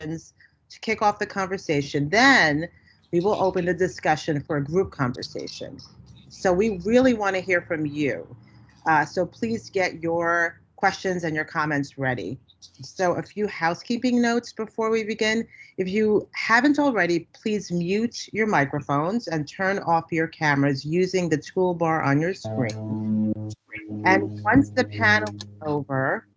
to kick off the conversation. Then we will open the discussion for a group conversation. So we really want to hear from you. So please get your questions and your comments ready. So a few housekeeping notes before we begin. If you haven't already, please mute your microphones and turn off your cameras using the toolbar on your screen. And once the panel is over,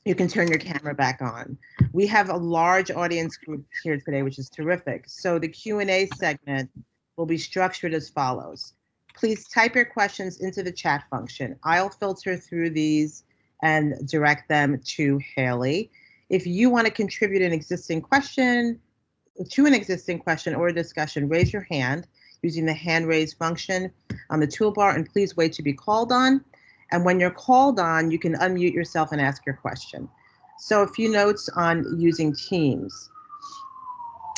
you can turn your camera back on. We have a large audience group here today, which is terrific. So the Q&A segment will be structured as follows. Please type your questions into the chat function. I'll filter through these and direct them to Hailley. If you want to contribute an existing question or a discussion, raise your hand using the hand raise function on the toolbar, and please wait to be called on. And when you're called on, you can unmute yourself and ask your question. So a few notes on using Teams.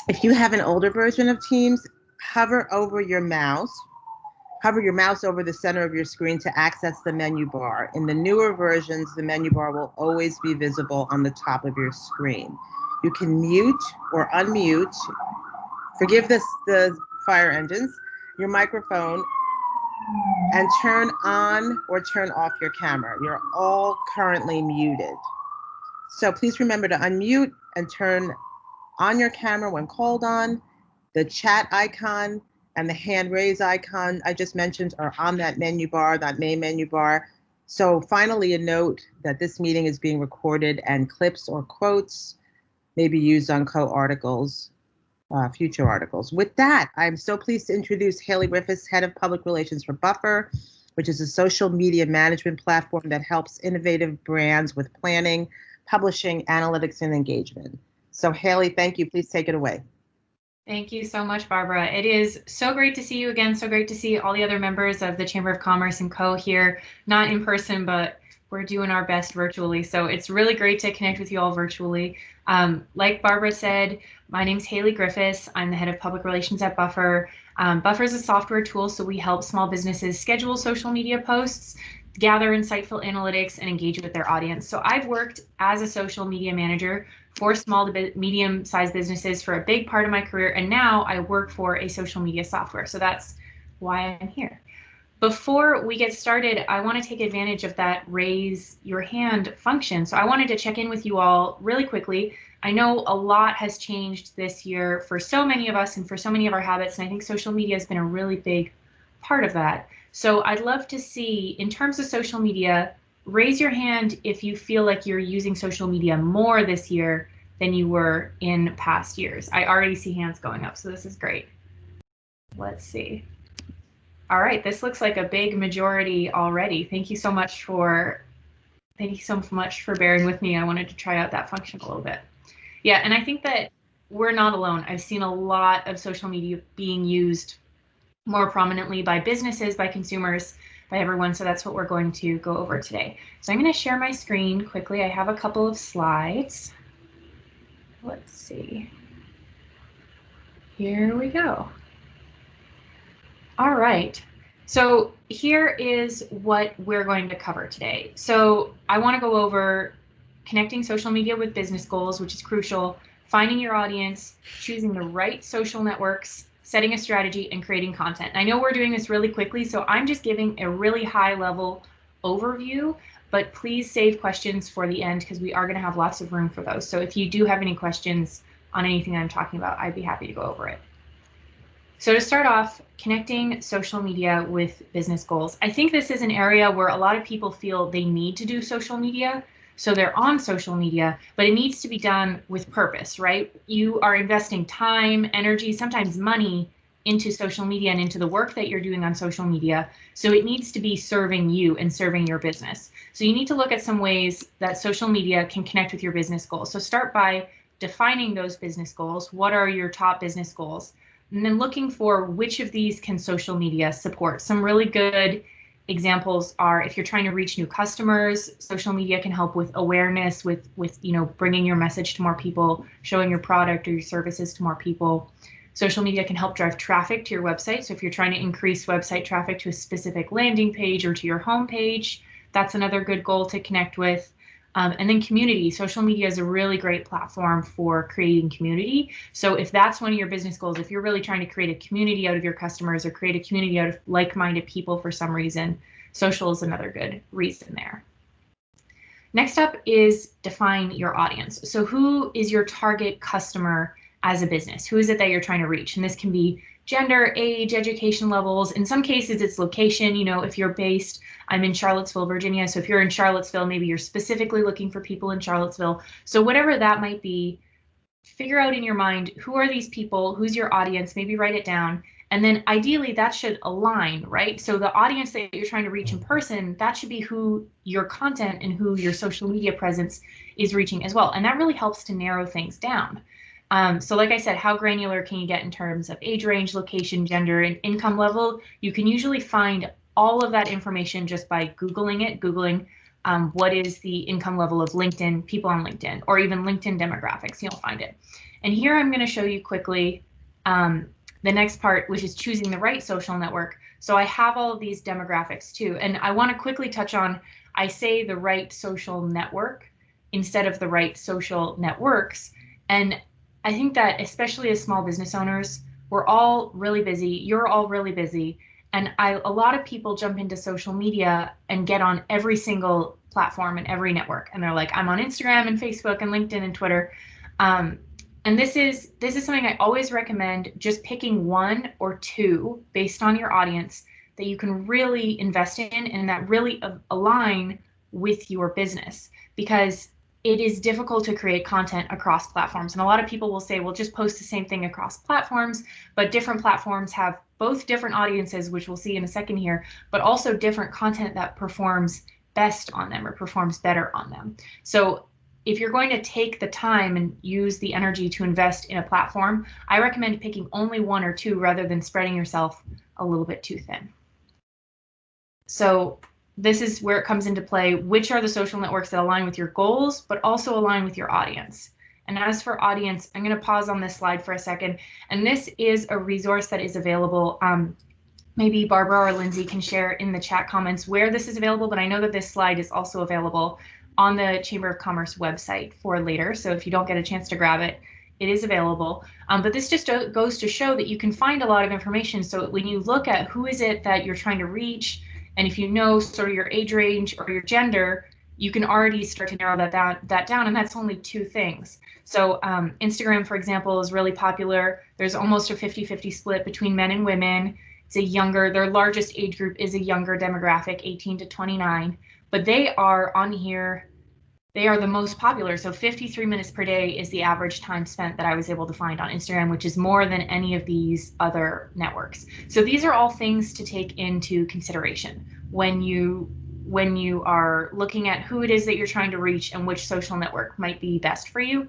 If you have an older version of Teams, hover your mouse over the center of your screen to access the menu bar. In the newer versions, the menu bar will always be visible on the top of your screen. You can mute or unmute, forgive the fire engines, your microphone, and turn on or turn off your camera. You're all currently muted. So please remember to unmute and turn on your camera when called on. The chat icon and the hand raise icon I just mentioned are on that menu bar, that main menu bar. So finally, a note that this meeting is being recorded and clips or quotes may be used on co-articles, future articles. With that, I'm so pleased to introduce Hailley Griffis, Head of Public Relations for Buffer, which is a social media management platform that helps innovative brands with planning, publishing, analytics, and engagement. So Hailley, thank you. Please take it away. Thank you so much, Barbara. It is so great to see you again. So great to see all the other members of the Chamber of Commerce and Co. here, not in person, but we're doing our best virtually. So it's really great to connect with you all virtually. Like Barbara said, my name's Hailley Griffis. I'm the head of public relations at Buffer. Buffer is a software tool, so we help small businesses schedule social media posts, gather insightful analytics, and engage with their audience. So I've worked as a social media manager for small to medium-sized businesses for a big part of my career, and now I work for a social media software. So that's why I'm here. Before we get started, I want to take advantage of that raise your hand function. So I wanted to check in with you all really quickly. I know a lot has changed this year for so many of us and for so many of our habits, and I think social media has been a really big part of that. So I'd love to see, in terms of social media, raise your hand if you feel like you're using social media more this year than you were in past years. I already see hands going up, so this is great. Let's see. All right, this looks like a big majority already. Thank you so much for bearing with me. I wanted to try out that function a little bit. Yeah, and I think that we're not alone. I've seen a lot of social media being used more prominently by businesses, by consumers, by everyone. So that's what we're going to go over today. So I'm going to share my screen quickly. I have a couple of slides. Let's see. Here we go. All right. So here is what we're going to cover today. So I want to go over connecting social media with business goals, which is crucial, finding your audience, choosing the right social networks, setting a strategy, and creating content. I know we're doing this really quickly, so I'm just giving a really high level overview, but please save questions for the end because we are going to have lots of room for those. So if you do have any questions on anything I'm talking about, I'd be happy to go over it. So to start off, connecting social media with business goals. I think this is an area where a lot of people feel they need to do social media. So they're on social media, but it needs to be done with purpose, right? You are investing time, energy, sometimes money into social media and into the work that you're doing on social media. So it needs to be serving you and serving your business. So you need to look at some ways that social media can connect with your business goals. So start by defining those business goals. What are your top business goals? And then looking for which of these can social media support. Some really good examples are if you're trying to reach new customers, social media can help with awareness, with bringing your message to more people, showing your product or your services to more people. Social media can help drive traffic to your website. So if you're trying to increase website traffic to a specific landing page or to your home page, that's another good goal to connect with. And then community. Social media is a really great platform for creating community. So if that's one of your business goals, if you're really trying to create a community out of your customers or create a community out of like-minded people for some reason, social is another good reason there. Next up is define your audience. So who is your target customer as a business? Who is it that you're trying to reach? And this can be gender, age, education levels. In some cases, it's location. You know, if you're based, I'm in Charlottesville, Virginia. So if you're in Charlottesville, maybe you're specifically looking for people in Charlottesville. So whatever that might be, figure out in your mind, who are these people? Who's your audience? Maybe write it down. And then ideally that should align, right? So the audience that you're trying to reach in person, that should be who your content and who your social media presence is reaching as well. And that really helps to narrow things down. So like I said, how granular can you get in terms of age range, location, gender, and income level? You can usually find all of that information just by Googling it, what is the income level of LinkedIn, people on LinkedIn, or even LinkedIn demographics, you'll find it. And here I'm going to show you quickly the next part, which is choosing the right social network. So I have all of these demographics too, and I want to quickly touch on, I say the right social network instead of the right social networks. And I think that especially as small business owners, we're all really busy, you're all really busy. And a lot of people jump into social media and get on every single platform and every network. And they're like, I'm on Instagram and Facebook and LinkedIn and Twitter. And this is something I always recommend, just picking one or two based on your audience that you can really invest in and that really align with your business, because it is difficult to create content across platforms. And a lot of people will say, well, just post the same thing across platforms, but different platforms have both different audiences, which we'll see in a second here, but also different content that performs best on them or performs better on them. So if you're going to take the time and use the energy to invest in a platform, I recommend picking only one or two rather than spreading yourself a little bit too thin. So this is where it comes into play. Which are the social networks that align with your goals, but also align with your audience? And as for audience, I'm going to pause on this slide for a second. And this is a resource that is available. Maybe Barbara or Lindsay can share in the chat comments where this is available, but I know that this slide is also available on the Chamber of Commerce website for later. So if you don't get a chance to grab it, it is available. But this just goes to show that you can find a lot of information. So when you look at who is it that you're trying to reach, and if you know sort of your age range or your gender, you can already start to narrow that down, and that's only two things. So Instagram, for example, is really popular. There's almost a 50-50 split between men and women. It's their largest age group is a younger demographic, 18 to 29, but they are on here. They are the most popular. So 53 minutes per day is the average time spent that I was able to find on Instagram, which is more than any of these other networks. So these are all things to take into consideration when you are looking at who it is that you're trying to reach and which social network might be best for you.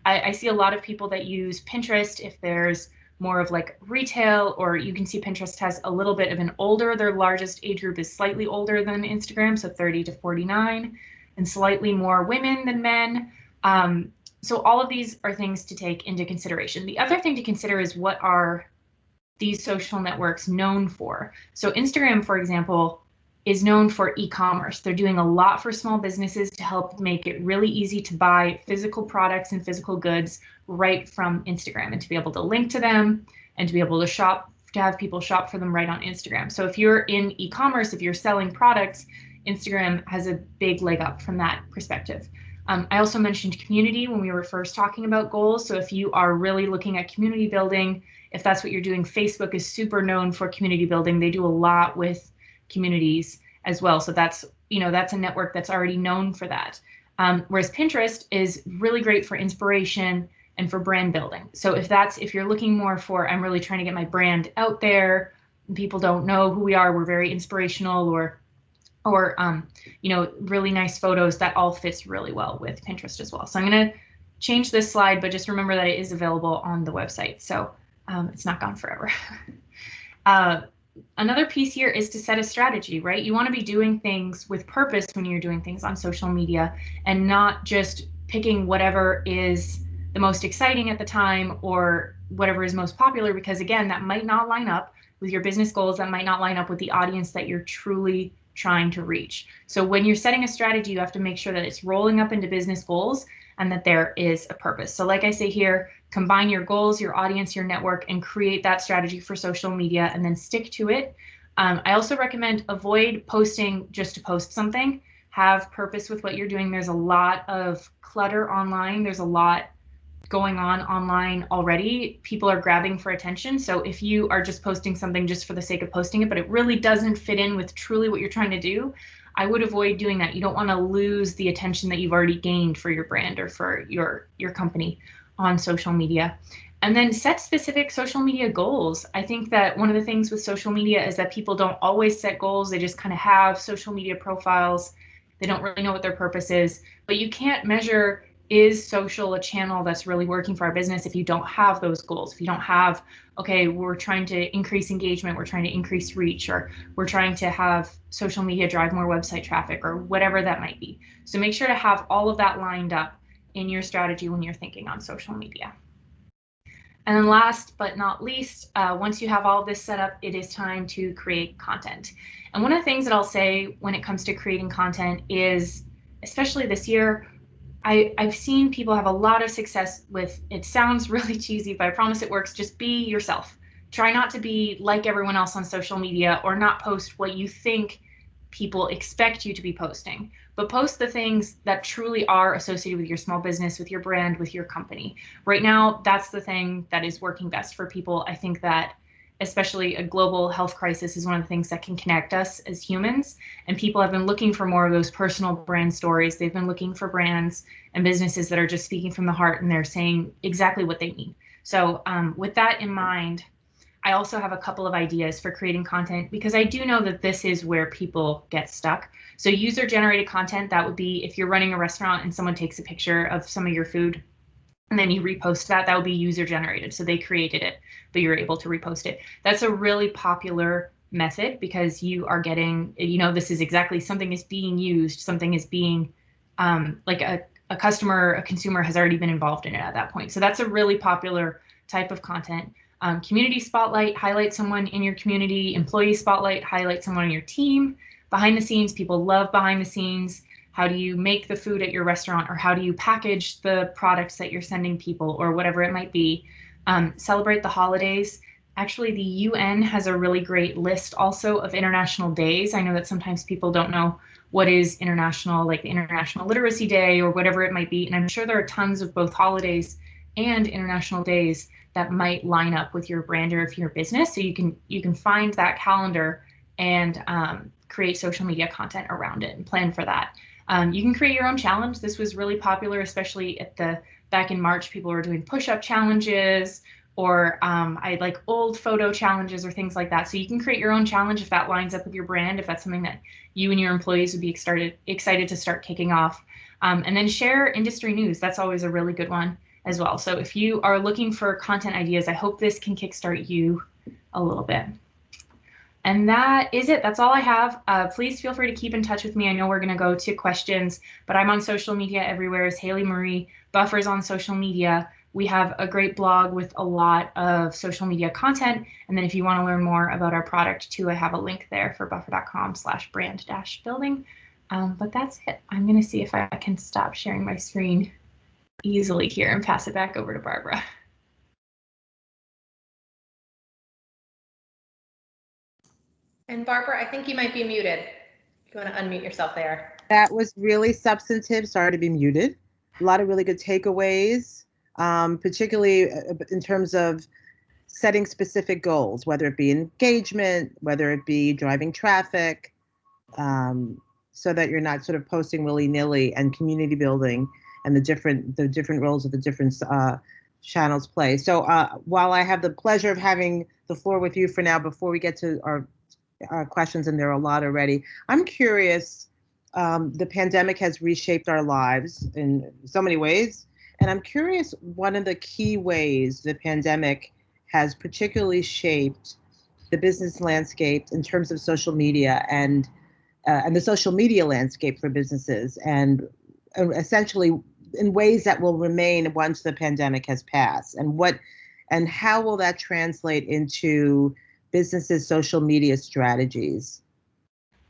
I see a lot of people that use Pinterest if there's more of like retail, or you can see Pinterest has a little bit of their largest age group is slightly older than Instagram, so 30 to 49. And slightly more women than men. So all of these are things to take into consideration. The other thing to consider is, what are these social networks known for? So Instagram, for example, is known for e-commerce. They're doing a lot for small businesses to help make it really easy to buy physical products and physical goods right from Instagram, and to be able to link to them and to be able to shop, to have people shop for them right on Instagram. So if you're in e-commerce, if you're selling products, Instagram has a big leg up from that perspective. I also mentioned community when we were first talking about goals. So if you are really looking at community building, if that's what you're doing, Facebook is super known for community building. They do a lot with communities as well. So that's a network that's already known for that. Whereas Pinterest is really great for inspiration and for brand building. So if you're looking more for, I'm really trying to get my brand out there, people don't know who we are, we're very inspirational, or really nice photos, that all fits really well with Pinterest as well. So I'm going to change this slide, but just remember that it is available on the website. So it's not gone forever. Another piece here is to set a strategy, right? You want to be doing things with purpose when you're doing things on social media, and not just picking whatever is the most exciting at the time or whatever is most popular, because again, that might not line up with your business goals. That might not line up with the audience that you're truly trying to reach. So when you're setting a strategy, you have to make sure that it's rolling up into business goals and that there is a purpose. So like I say here, combine your goals, your audience, your network, and create that strategy for social media and then stick to it. I also recommend avoid posting just to post something. Have purpose with what you're doing. There's a lot of clutter online. There's a lot going on online already. People are grabbing for attention. So if you are just posting something just for the sake of posting it, but it really doesn't fit in with truly what you're trying to do, I would avoid doing that. You don't want to lose the attention that you've already gained for your brand or for your company on social media. And then set specific social media goals. I think that one of the things with social media is that people don't always set goals. They just kind of have social media profiles. They don't really know what their purpose is, but you can't measure, is social a channel that's really working for our business if you don't have those goals? If you don't have, okay, we're trying to increase engagement, we're trying to increase reach, or we're trying to have social media drive more website traffic, or whatever that might be. So make sure to have all of that lined up in your strategy when you're thinking on social media. And then last but not least, once you have all of this set up, it is time to create content. And one of the things that I'll say when it comes to creating content is, especially this year, I've seen people have a lot of success with, it sounds really cheesy, but I promise it works. Just be yourself. Try not to be like everyone else on social media or not post what you think people expect you to be posting, but post the things that truly are associated with your small business, with your brand, with your company. Right now, that's the thing that is working best for people. I think that especially a global health crisis is one of the things that can connect us as humans. And people have been looking for more of those personal brand stories. They've been looking for brands and businesses that are just speaking from the heart and they're saying exactly what they mean. So with that in mind, I also have a couple of ideas for creating content because I do know that this is where people get stuck. So user-generated content, that would be if you're running a restaurant and someone takes a picture of some of your food and then you repost that, that would be user-generated. So they created it, but you're able to repost it. That's a really popular method because you are getting, this is exactly, something is being used, something is being, like a customer, a consumer has already been involved in it at that point. So that's a really popular type of content. Community spotlight, highlight someone in your community. Employee spotlight, highlight someone on your team. Behind the scenes, people love behind the scenes. How do you make the food at your restaurant, or how do you package the products that you're sending people, or whatever it might be. Celebrate the holidays. Actually, the UN has a really great list also of international days. I know that sometimes people don't know what is international, like the International Literacy Day or whatever it might be. And I'm sure there are tons of both holidays and international days that might line up with your brand or if your business. So you can find that calendar and create social media content around it and plan for that. You can create your own challenge. This was really popular, especially back in March. People were doing push-up challenges, or I like old photo challenges or things like that. So you can create your own challenge if that lines up with your brand, if that's something that you and your employees would be excited to start kicking off. And then share industry news. That's always a really good one as well. So if you are looking for content ideas, I hope this can kickstart you a little bit. And that is it. That's all I have. Please feel free to keep in touch with me. I know we're going to go to questions, but I'm on social media everywhere as Hailley Marie. Buffer's on social media. We have a great blog with a lot of social media content. And then if you want to learn more about our product too, I have a link there for buffer.com/brand-building. But that's it. I'm going to see if I can stop sharing my screen easily here and pass it back over to Barbara. And Barbara, I think you might be muted. If you want to unmute yourself there. That was really substantive. Sorry to be muted. A lot of really good takeaways, particularly in terms of setting specific goals, whether it be engagement, whether it be driving traffic, so that you're not sort of posting willy-nilly, and community building and the different roles of the different channels play. So while I have the pleasure of having the floor with you for now, before we get to our questions, and there are a lot already, I'm curious, the pandemic has reshaped our lives in so many ways, and I'm curious, one of the key ways the pandemic has particularly shaped the business landscape in terms of social media and the social media landscape for businesses, and essentially in ways that will remain once the pandemic has passed, and how will that translate into businesses' social media strategies?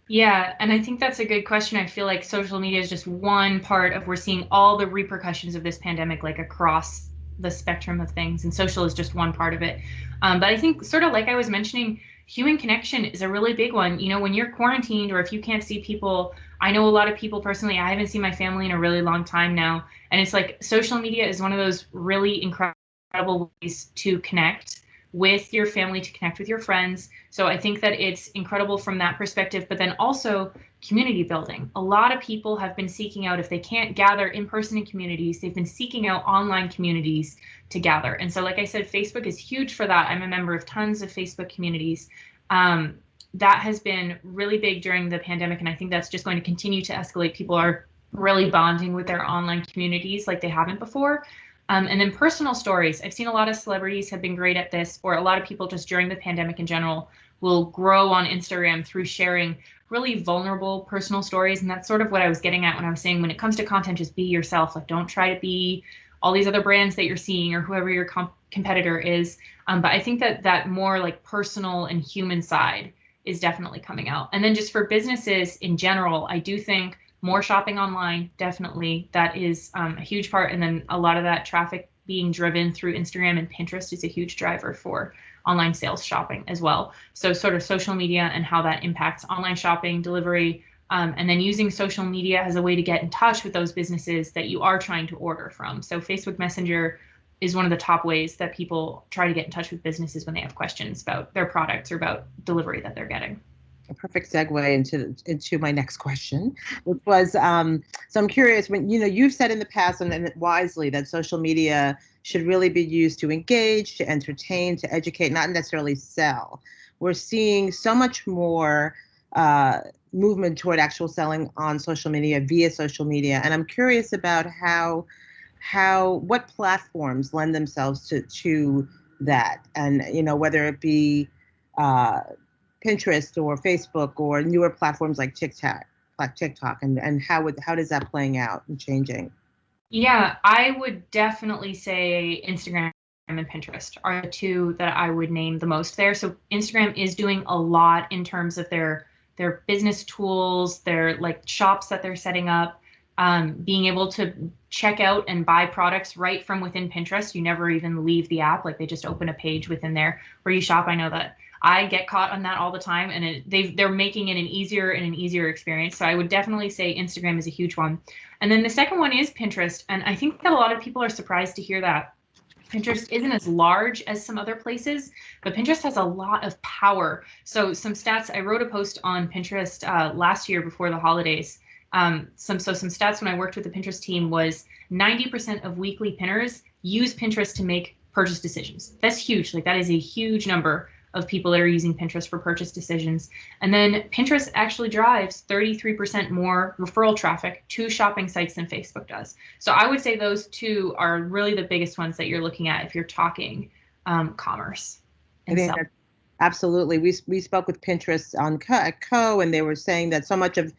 Yeah, and I think that's a good question. I feel like social media is just one part of we're seeing all the repercussions of this pandemic like across the spectrum of things, and social is just one part of it. But I think sort of like I was mentioning, human connection is a really big one. You know, when you're quarantined or if you can't see people, I know a lot of people personally, I haven't seen my family in a really long time now, and it's like social media is one of those really incredible ways to connect with your family, to connect with your friends. So I think that it's incredible from that perspective, but then also community building. A lot of people have been seeking out, if they can't gather in person in communities, they've been seeking out online communities to gather. And so, like I said, Facebook is huge for that. I'm a member of tons of Facebook communities. That has been really big during the pandemic, and I think that's just going to continue to escalate. People are really bonding with their online communities like they haven't before. And then personal stories. I've seen a lot of celebrities have been great at this, or a lot of people just during the pandemic in general will grow on Instagram through sharing really vulnerable personal stories. And that's sort of what I was getting at when I was saying when it comes to content, just be yourself. Like, don't try to be all these other brands that you're seeing or whoever your competitor is. But I think that that more like personal and human side is definitely coming out. And then just for businesses in general, I do think more shopping online, definitely. That is a huge part. And then a lot of that traffic being driven through Instagram and Pinterest is a huge driver for online sales shopping as well. So sort of social media and how that impacts online shopping, delivery, and then using social media as a way to get in touch with those businesses that you are trying to order from. So Facebook Messenger is one of the top ways that people try to get in touch with businesses when they have questions about their products or about delivery that they're getting. A perfect segue into my next question, which was so I'm curious, when you've said in the past and wisely that social media should really be used to engage, to entertain, to educate, not necessarily sell. We're seeing so much more movement toward actual selling on social media, via social media, and I'm curious about what platforms lend themselves to that, and whether it be Pinterest or Facebook or newer platforms like TikTok, and how does that playing out and changing? Yeah, I would definitely say Instagram and Pinterest are the two that I would name the most there. So Instagram is doing a lot in terms of their business tools, their like shops that they're setting up, being able to check out and buy products right from within Pinterest. You never even leave the app, like they just open a page within there where you shop. I know that I get caught on that all the time, and they're making it an easier experience. So I would definitely say Instagram is a huge one. And then the second one is Pinterest. And I think that a lot of people are surprised to hear that. Pinterest isn't as large as some other places, but Pinterest has a lot of power. So some stats, I wrote a post on Pinterest last year before the holidays. Some stats when I worked with the Pinterest team was 90% of weekly pinners use Pinterest to make purchase decisions. That's huge. Like, that is a huge number of people that are using Pinterest for purchase decisions. And then Pinterest actually drives 33% more referral traffic to shopping sites than Facebook does. So I would say those two are really the biggest ones that you're looking at if you're talking commerce. I think that's, absolutely. We spoke with Pinterest on Co, and they were saying that so much of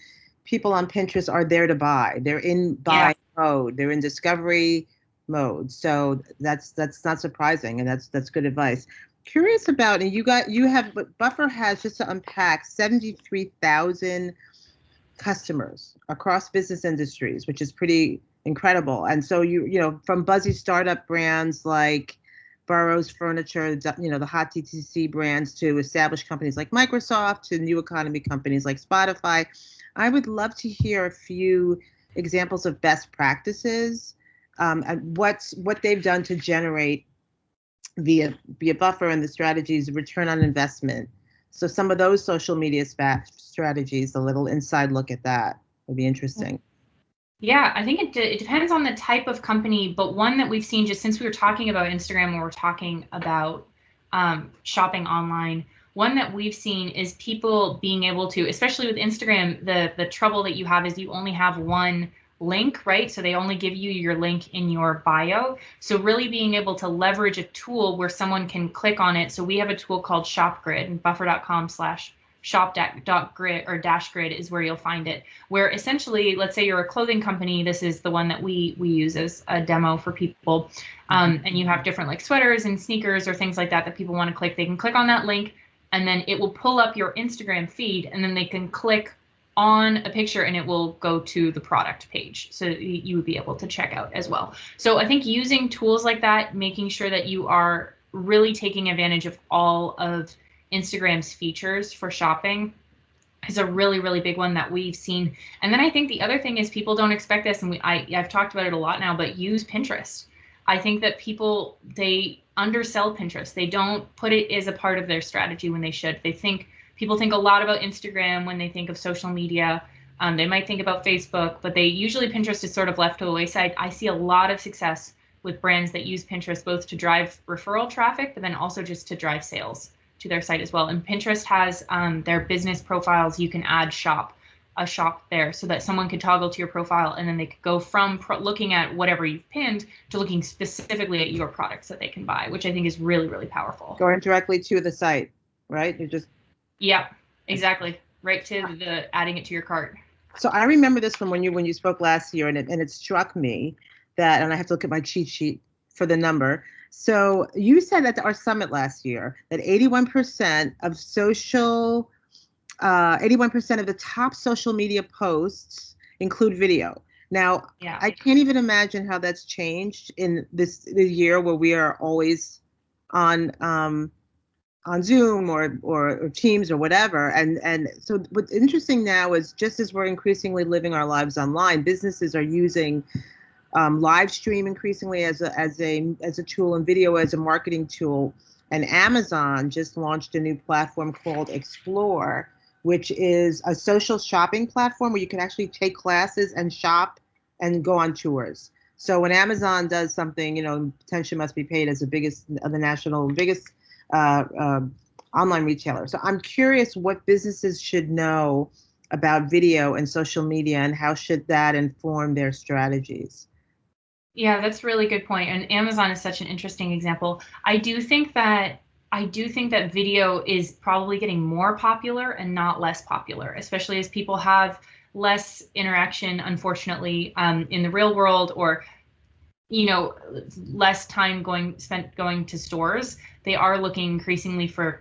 people on Pinterest are there to buy. They're in buy mode. They're in discovery mode. So that's not surprising, and that's good advice. Curious about, and Buffer has, just to unpack, 73,000 customers across business industries, which is pretty incredible. And so from buzzy startup brands like Burroughs Furniture, the hot DTC brands, to established companies like Microsoft, to new economy companies like Spotify. I would love to hear a few examples of best practices, and what they've done to generate via Buffer and the strategies, return on investment. So some of those social media strategies, a little inside look at that would be interesting. Yeah, I think it depends on the type of company, but one that we've seen, just since we were talking about Instagram when we're talking about shopping online, one that we've seen is people being able to, especially with Instagram, the trouble that you have is you only have one link, right? So they only give you your link in your bio. So really being able to leverage a tool where someone can click on it. So we have a tool called ShopGrid, and buffer.com/shop.grid or -grid is where you'll find it, where essentially, let's say you're a clothing company. This is the one that we use as a demo for people. And you have different like sweaters and sneakers or things like that people want to click. They can click on that link, and then it will pull up your Instagram feed, and then they can click on a picture and it will go to the product page. So you would be able to check out as well. So I think using tools like that, making sure that you are really taking advantage of all of Instagram's features for shopping is a really, really big one that we've seen. And then I think the other thing is people don't expect this, and I've talked about it a lot now, but use Pinterest. I think that people, they undersell Pinterest. They don't put it as a part of their strategy when they should. People think a lot about Instagram when they think of social media. They might think about Facebook, but Pinterest is sort of left to the wayside. I see a lot of success with brands that use Pinterest both to drive referral traffic, but then also just to drive sales to their site as well. And Pinterest has their business profiles. You can add a shop there so that someone could toggle to your profile, and then they could go from looking at whatever you've pinned to looking specifically at your products that they can buy, which I think is really, really powerful. Going directly to the site, right? Yeah, exactly. Right to the adding it to your cart. So I remember this from when you spoke last year, and it struck me that, and I have to look at my cheat sheet for the number. So you said at our summit last year that 81% of 81% of the top social media posts include video. Now, yeah. I can't even imagine how that's changed in the year where we are always on Zoom or Teams or whatever. And so what's interesting now is, just as we're increasingly living our lives online, businesses are using live stream increasingly as a tool, and video as a marketing tool. And Amazon just launched a new platform called Explore, which is a social shopping platform where you can actually take classes and shop and go on tours. So when Amazon does something, attention must be paid as the biggest online retailer. So I'm curious what businesses should know about video and social media, and how should that inform their strategies? Yeah, that's a really good point. And Amazon is such an interesting example. I do think that video is probably getting more popular and not less popular, especially as people have less interaction, unfortunately, in the real world, or less time spent going to stores. They are looking increasingly for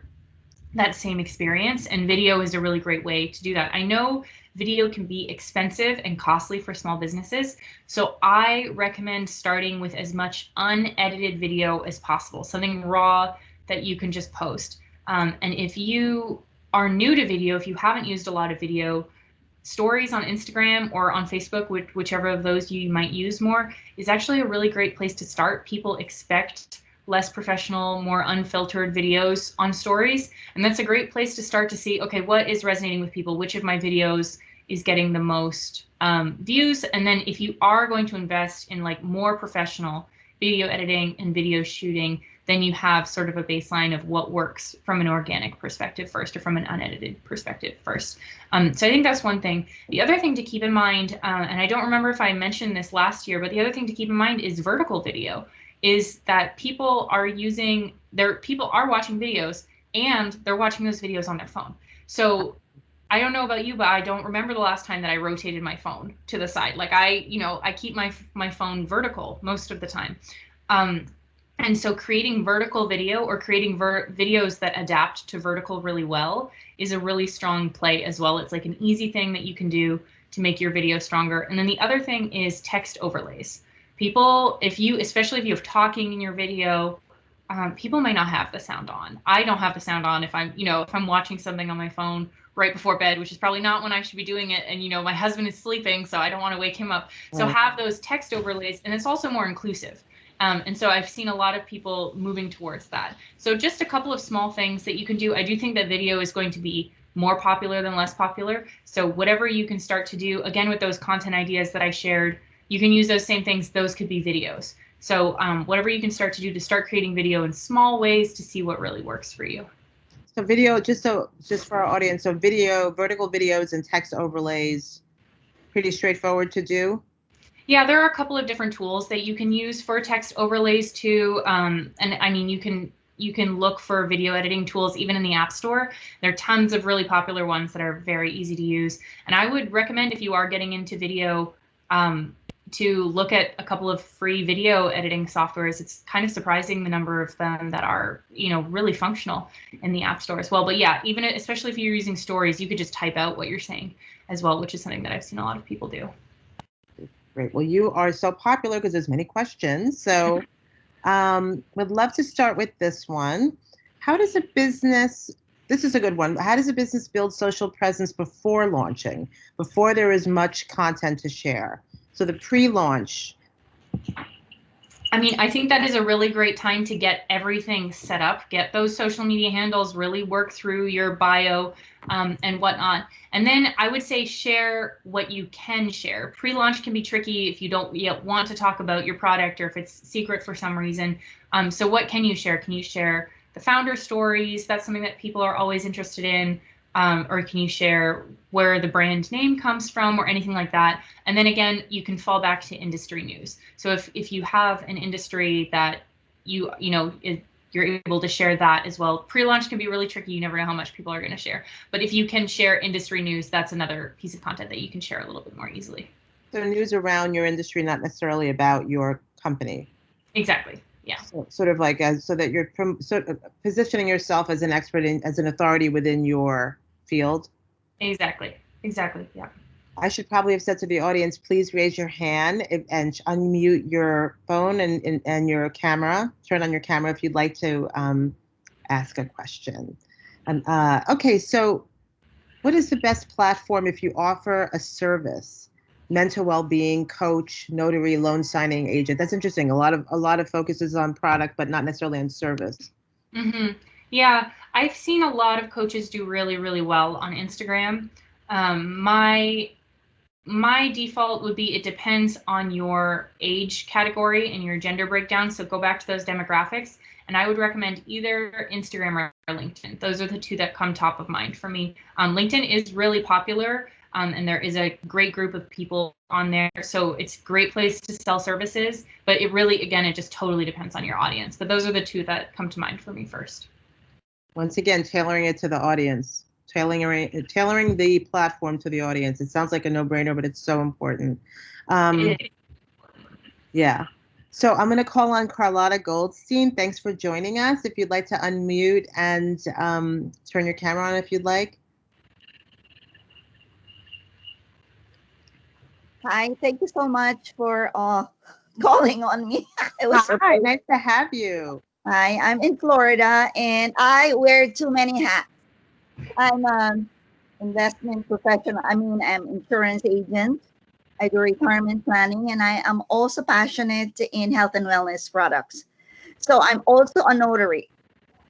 that same experience, and video is a really great way to do that. I know video can be expensive and costly for small businesses, so I recommend starting with as much unedited video as possible, something raw that you can just post. And if you are new to video, if you haven't used a lot of video, stories on Instagram or on Facebook, whichever of those you might use more, is actually a really great place to start. People expect less professional, more unfiltered videos on stories. And that's a great place to start to see, okay, what is resonating with people? Which of my videos is getting the most views? And then if you are going to invest in like more professional video editing and video shooting, then you have sort of a baseline of what works from an organic perspective first, or from an unedited perspective first. So I think that's one thing. The other thing to keep in mind, and I don't remember if I mentioned this last year, but the other thing to keep in mind is vertical video, is that people are watching videos, and they're watching those videos on their phone. So I don't know about you, but I don't remember the last time that I rotated my phone to the side. Like I keep my phone vertical most of the time. And so creating vertical video, or creating videos that adapt to vertical really well, is a really strong play as well. It's like an easy thing that you can do to make your video stronger. And then the other thing is text overlays. People, especially if you have talking in your video, people might not have the sound on. I don't have the sound on if I'm watching something on my phone right before bed, which is probably not when I should be doing it. And, my husband is sleeping, so I don't want to wake him up. So have those text overlays, and it's also more inclusive. And so I've seen a lot of people moving towards that. So just a couple of small things that you can do. I do think that video is going to be more popular than less popular. So whatever you can start to do, again, with those content ideas that I shared, you can use those same things. Those could be videos. So whatever you can start to do to start creating video in small ways to see what really works for you. So video, just for our audience, so video, vertical videos and text overlays, pretty straightforward to do. Yeah, there are a couple of different tools that you can use for text overlays too. And I mean, you can look for video editing tools even in the App Store. There are tons of really popular ones that are very easy to use. And I would recommend, if you are getting into video, to look at a couple of free video editing softwares. It's kind of surprising the number of them that are, really functional in the App Store as well. But yeah, even especially if you're using stories, you could just type out what you're saying as well, which is something that I've seen a lot of people do. Great. Well, you are so popular because there's many questions. So would love to start with this one. How does a business, this is a good one, how does a business build social presence before launching, before there is much content to share? So the pre-launch. I mean, I think that is a really great time to get everything set up, get those social media handles, really work through your bio and whatnot. And then I would say share what you can share. Pre-launch can be tricky if you don't yet want to talk about your product or if it's secret for some reason. So what can you share? Can you share the founder stories? That's something that people are always interested in. Or can you share where the brand name comes from or anything like that? And then again, you can fall back to industry news. So if you have an industry that you're able to share that as well. Pre-launch can be really tricky. You never know how much people are going to share. But if you can share industry news, that's another piece of content that you can share a little bit more easily. So news around your industry, not necessarily about your company. Exactly. Yeah. So, sort of like so that you're positioning yourself as an expert as an authority within your field. Exactly. Yeah. I should probably have said to the audience, please raise your hand and unmute your phone and your camera. Turn on your camera if you'd like to ask a question. Okay, so what is the best platform if you offer a service? Mental well-being coach, notary, loan signing agent. That's interesting. A lot of focus is on product, but not necessarily on service. Mm-hmm. Yeah, I've seen a lot of coaches do really, really well on Instagram. My default would be it depends on your age category and your gender breakdown. So go back to those demographics, and I would recommend either Instagram or LinkedIn. Those are the two that come top of mind for me. LinkedIn is really popular. And there is a great group of people on there. So it's a great place to sell services, but it really, again, it just totally depends on your audience. But those are the two that come to mind for me first. Once again, tailoring it to the audience, tailoring the platform to the audience. It sounds like a no-brainer, but it's so important. Yeah. So I'm going to call on Carlotta Goldstein. Thanks for joining us. If you'd like to unmute and turn your camera on if you'd like. Hi, thank you so much for calling on me. It was Hi, nice to have you. Hi, I'm in Florida and I wear too many hats. I'm an investment professional. I'm insurance agent. I do retirement planning and I am also passionate in health and wellness products. So I'm also a notary.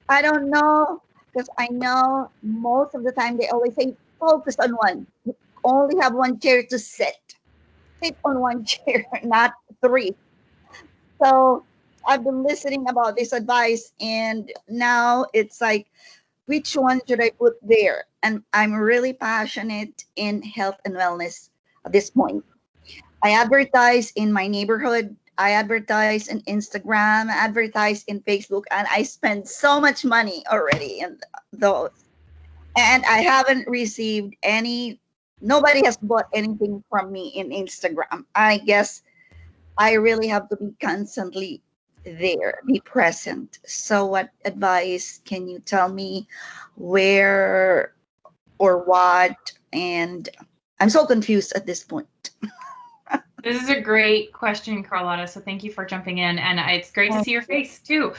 I don't know, because I know most of the time they always say focus on one. You only have one chair to sit on one chair, not three. So I've been listening about this advice and now it's like, which one should I put there? And I'm really passionate in health and wellness at this point. I advertise in my neighborhood. I advertise in Instagram, I advertise in Facebook, and I spend so much money already in those. And I haven't received nobody has bought anything from me in Instagram. I guess I really have to be constantly there, be present. So what advice can you tell me, where or what? And I'm so confused at this point. This is a great question, Carlotta. So thank you for jumping in, and it's great to see your face too.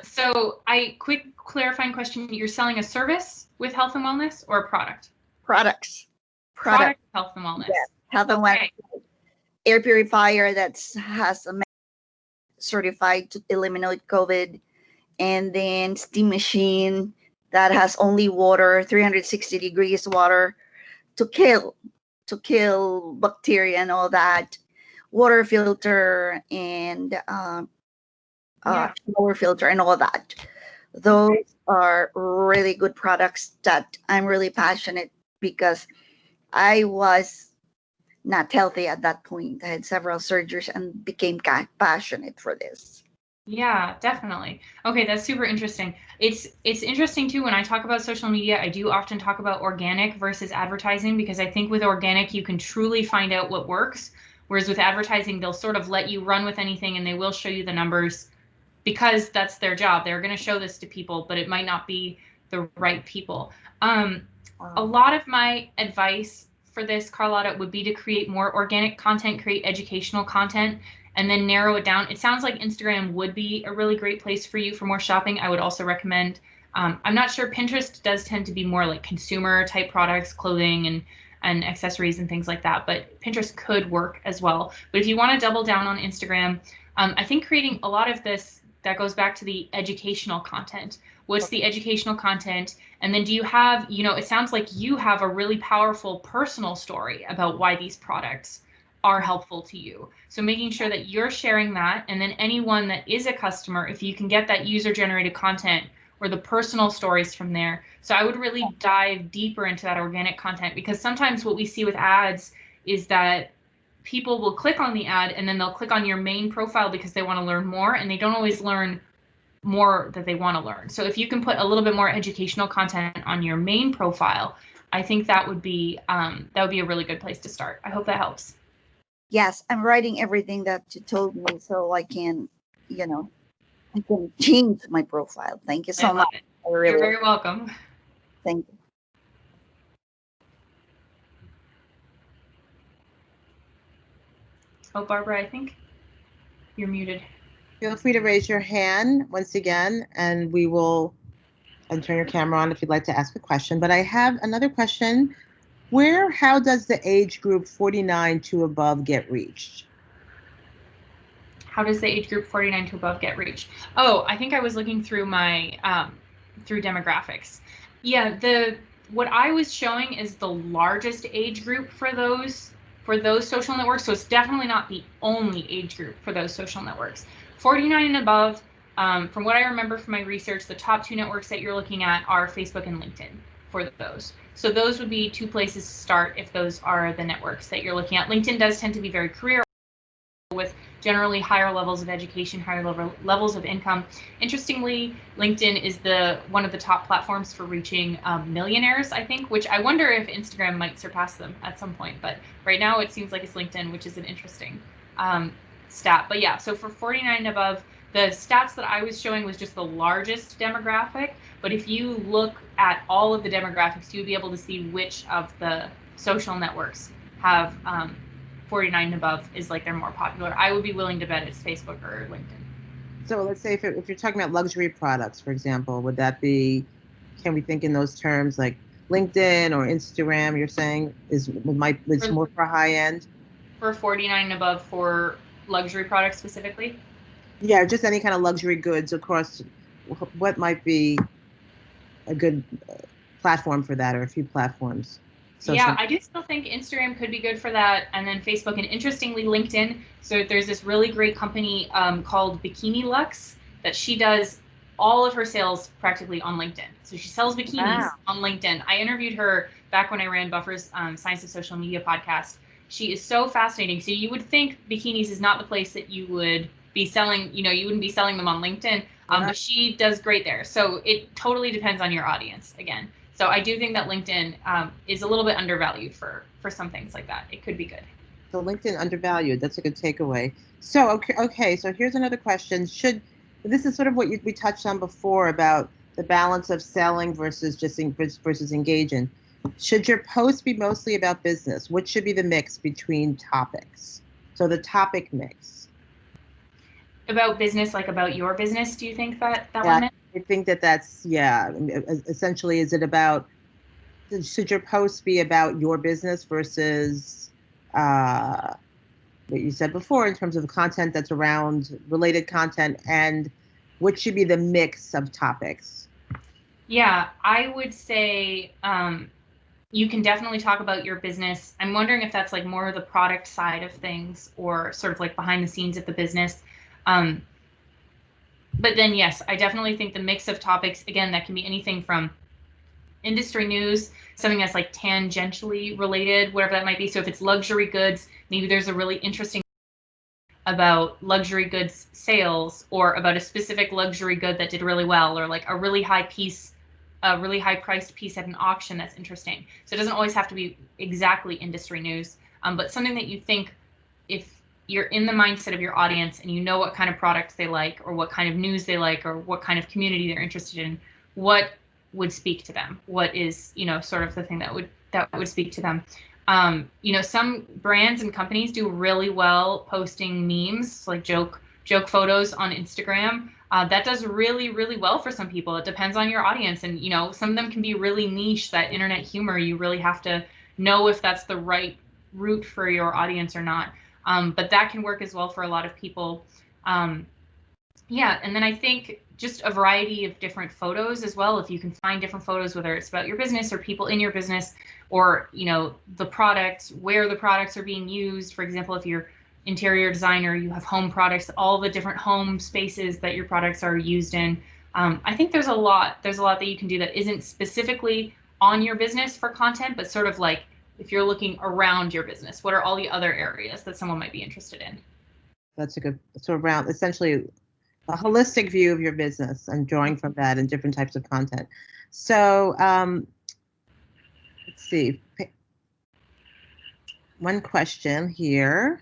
So quick clarifying question: you're selling a service with health and wellness or a product? Products. Product health and wellness. Yes, health and wellness. Air purifier that has a certified to eliminate COVID, and then steam machine that has only water, 360 degrees water to kill bacteria and all that. Water filter and shower filter and all that. Those are really good products that I'm really passionate because I was not healthy at that point. I had several surgeries and became passionate for this. Yeah, definitely. Okay, that's super interesting. It's interesting too, when I talk about social media, I do often talk about organic versus advertising, because I think with organic, you can truly find out what works. Whereas with advertising, they'll sort of let you run with anything and they will show you the numbers because that's their job. They're going to show this to people, but it might not be the right people. A lot of my advice for this, Carlotta, would be to create more organic content, create educational content, and then narrow it down. It sounds like Instagram would be a really great place for you for more shopping. I would also recommend, I'm not sure, Pinterest does tend to be more like consumer type products, clothing and accessories and things like that, but Pinterest could work as well. But if you want to double down on Instagram, I think creating a lot of this, that goes back to the educational content. What's the educational content? And then do you have, it sounds like you have a really powerful personal story about why these products are helpful to you. So making sure that you're sharing that, and then anyone that is a customer, if you can get that user-generated content or the personal stories from there. So I would really dive deeper into that organic content, because sometimes what we see with ads is that people will click on the ad and then they'll click on your main profile because they want to learn more, and they don't always learn more that they want to learn. So if you can put a little bit more educational content on your main profile, I think that would be a really good place to start. I hope that helps. Yes, I'm writing everything that you told me so I can, I can change my profile. Thank you so much. You're very welcome. Thank you. Oh, Barbara, I think you're muted. Feel free to raise your hand once again, and we will turn your camera on if you'd like to ask a question. But I have another question. How does the age group 49 to above get reached? How does the age group 49 to above get reached? Oh, I think I was looking through my through demographics. Yeah, what I was showing is the largest age group for those social networks. So it's definitely not the only age group for those social networks. 49 and above, from what I remember from my research, the top 2 networks that you're looking at are Facebook and LinkedIn for those. So those would be 2 places to start if those are the networks that you're looking at. LinkedIn does tend to be very career with generally higher levels of education, higher levels of income. Interestingly, LinkedIn is one of the top platforms for reaching millionaires, I think, which I wonder if Instagram might surpass them at some point. But right now it seems like it's LinkedIn, which is an interesting stat. But yeah, so for 49 and above, the stats that I was showing was just the largest demographic. But if you look at all of the demographics, you'll be able to see which of the social networks have 49 and above is like they're more popular. I would be willing to bet it's Facebook or LinkedIn. So let's say if you're talking about luxury products, for example, would that be, can we think in those terms like LinkedIn or Instagram, you're saying it's more for high end? For 49 and above for luxury products specifically? Yeah, just any kind of luxury goods, of course. What might be a good platform for that, or a few platforms? Yeah, I do still think Instagram could be good for that, and then Facebook, and interestingly LinkedIn. So there's this really great company called Bikini Luxe that she does all of her sales practically on LinkedIn. So she sells bikinis on LinkedIn. I interviewed her back when I ran Buffer's Science of Social Media podcast. She is so fascinating. So you would think bikinis is not the place that you would be selling, you wouldn't be selling them on LinkedIn, but she does great there. So it totally depends on your audience again. So I do think that LinkedIn is a little bit undervalued for some things like that. It could be good. So LinkedIn undervalued. That's a good takeaway. So okay. So here's another question. This is sort of what we touched on before about the balance of selling versus engaging. Should your post be mostly about business? What should be the mix between topics? So the topic mix. About business, like about your business, do you think that one meant? I think that's, essentially, should your post be about your business versus what you said before in terms of the content that's around related content, and what should be the mix of topics? Yeah, I would say you can definitely talk about your business. I'm wondering if that's like more of the product side of things or sort of like behind the scenes of the business. But then, yes, I definitely think the mix of topics, again, that can be anything from industry news, something that's like tangentially related, whatever that might be. So if it's luxury goods, maybe there's a really interesting about luxury goods sales, or about a specific luxury good that did really well, or like a really high priced piece at an auction that's interesting. So it doesn't always have to be exactly industry news, but something that you think if you're in the mindset of your audience and you know what kind of products they like, or what kind of news they like, or what kind of community they're interested in, what would speak to them? What is, you know, sort of the thing that would speak to them? You know, some brands and companies do really well posting memes, like joke photos on Instagram. That does really, really well for some people. It depends on your audience. And, you know, some of them can be really niche, that internet humor. You really have to know if that's the right route for your audience or not. But that can work as well for a lot of people. Yeah, and then I think just a variety of different photos as well. If you can find different photos, whether it's about your business or people in your business, or, you know, the products, where the products are being used. For example, if you're interior designer, you have home products, all the different home spaces that your products are used in. I think there's a lot that you can do that isn't specifically on your business for content, but sort of like if you're looking around your business, what are all the other areas that someone might be interested in? That's a good, so around essentially a holistic view of your business and drawing from that and different types of content. So let's see. One question here.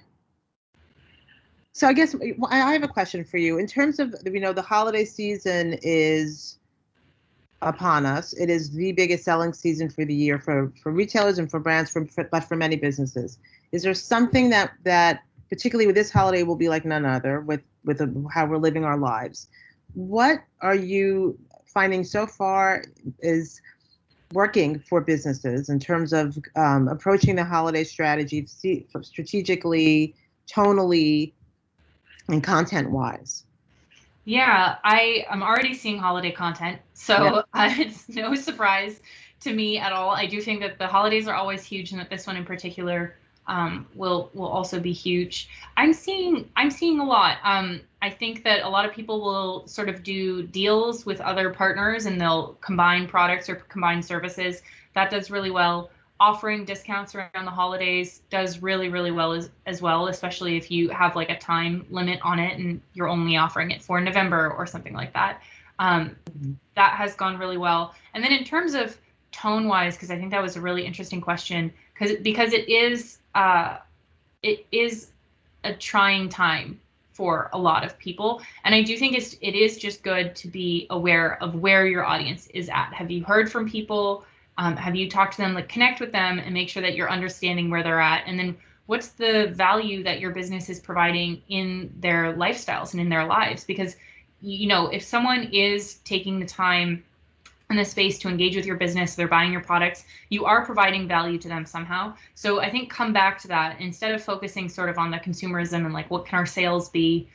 So I guess I have a question for you. In terms of, you know, the holiday season is upon us. It is the biggest selling season for the year for retailers and for brands, but for many businesses. Is there something that particularly with this holiday will be like none other with how we're living our lives? What are you finding so far is working for businesses in terms of approaching the holiday strategy strategically, tonally, and content-wise? Yeah, I am already seeing holiday content, so yeah. It's no surprise to me at all. I do think that the holidays are always huge, and that this one in particular will also be huge. I'm seeing a lot. I think that a lot of people will sort of do deals with other partners, and they'll combine products or combine services. That does really well. Offering discounts around the holidays does really, really well as well, especially if you have like a time limit on it and you're only offering it for November or something like that. That has gone really well. And then in terms of tone-wise, because I think that was a really interesting question, because it is a trying time for a lot of people, and I do think it is just good to be aware of where your audience is at. Have you heard from people? Have you talked to them, like connect with them and make sure that you're understanding where they're at? And then what's the value that your business is providing in their lifestyles and in their lives? Because, you know, if someone is taking the time and the space to engage with your business, they're buying your products, you are providing value to them somehow. So I think come back to that instead of focusing sort of on the consumerism and like, what can our sales be?